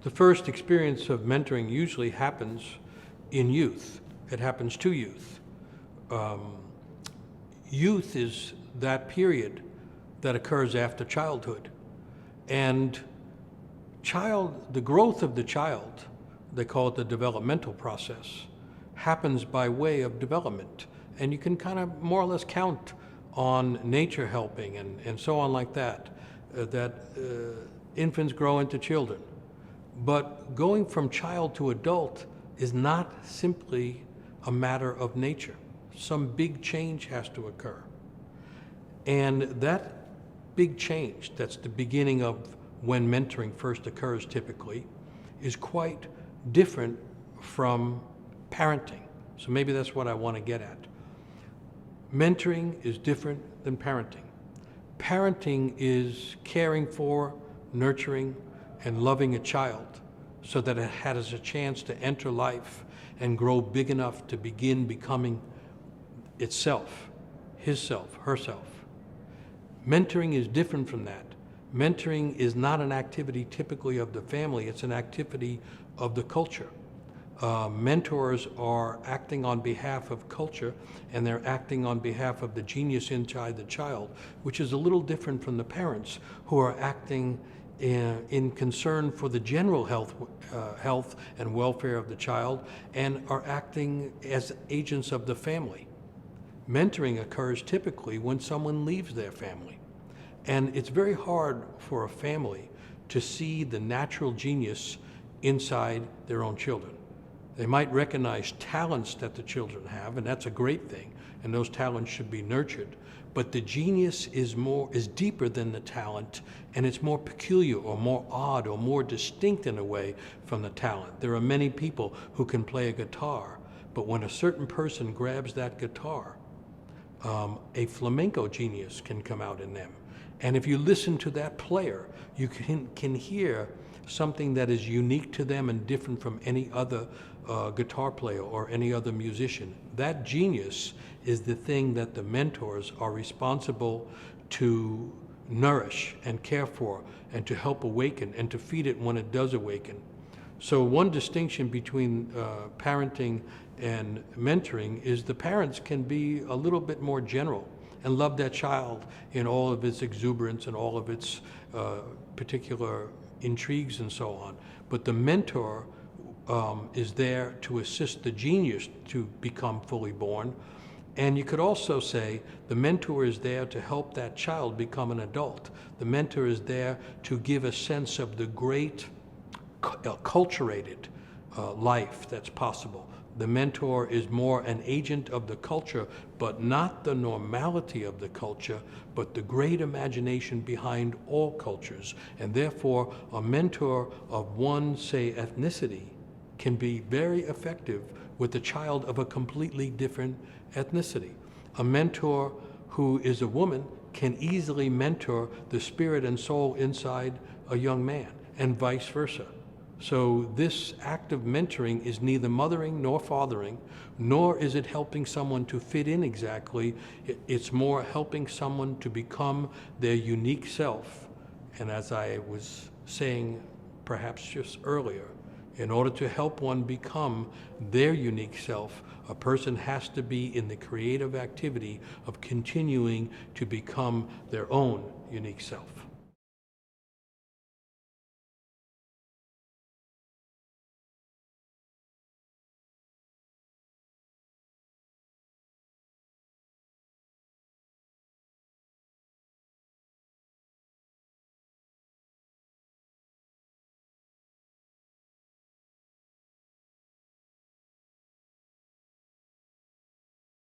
The first experience of mentoring usually happens in youth. It happens to youth. Youth is that period that occurs after childhood. And the growth of the child, they call it the developmental process, happens by way of development. And you can kind of more or less count on nature helping and so on like that, infants grow into children. But going from child to adult is not simply a matter of nature. Some big change has to occur. And that big change, that's the beginning of when mentoring first occurs typically, is quite different from parenting. So maybe that's what I want to get at. Mentoring is different than parenting. Parenting is caring for, nurturing, and loving a child so that it has a chance to enter life and grow big enough to begin becoming itself, his self, herself. Mentoring is different from that. Mentoring is not an activity typically of the family, it's an activity of the culture. Mentors are acting on behalf of culture, and they're acting on behalf of the genius inside the child, which is a little different from the parents who are acting in concern for the general health and welfare of the child, and are acting as agents of the family. Mentoring occurs typically when someone leaves their family. And it's very hard for a family to see the natural genius inside their own children. They might recognize talents that the children have, and that's a great thing, and those talents should be nurtured. But the genius is deeper than the talent, and it's more peculiar or more odd or more distinct in a way from the talent. There are many people who can play a guitar, but when a certain person grabs that guitar, a flamenco genius can come out in them. And if you listen to that player, you can hear something that is unique to them and different from any other guitar player or any other musician. That genius is the thing that the mentors are responsible to nourish and care for and to help awaken and to feed it when it does awaken. So one distinction between parenting and mentoring is the parents can be a little bit more general and love that child in all of its exuberance and all of its particular intrigues and so on. But the mentor is there to assist the genius to become fully born. And you could also say the mentor is there to help that child become an adult. The mentor is there to give a sense of the great acculturated life that's possible. The mentor is more an agent of the culture, but not the normality of the culture, but the great imagination behind all cultures. And therefore, a mentor of one, say, ethnicity can be very effective with a child of a completely different ethnicity. A mentor who is a woman can easily mentor the spirit and soul inside a young man, and vice versa. So this act of mentoring is neither mothering nor fathering, nor is it helping someone to fit in exactly. It's more helping someone to become their unique self. And as I was saying perhaps just earlier, in order to help one become their unique self, a person has to be in the creative activity of continuing to become their own unique self.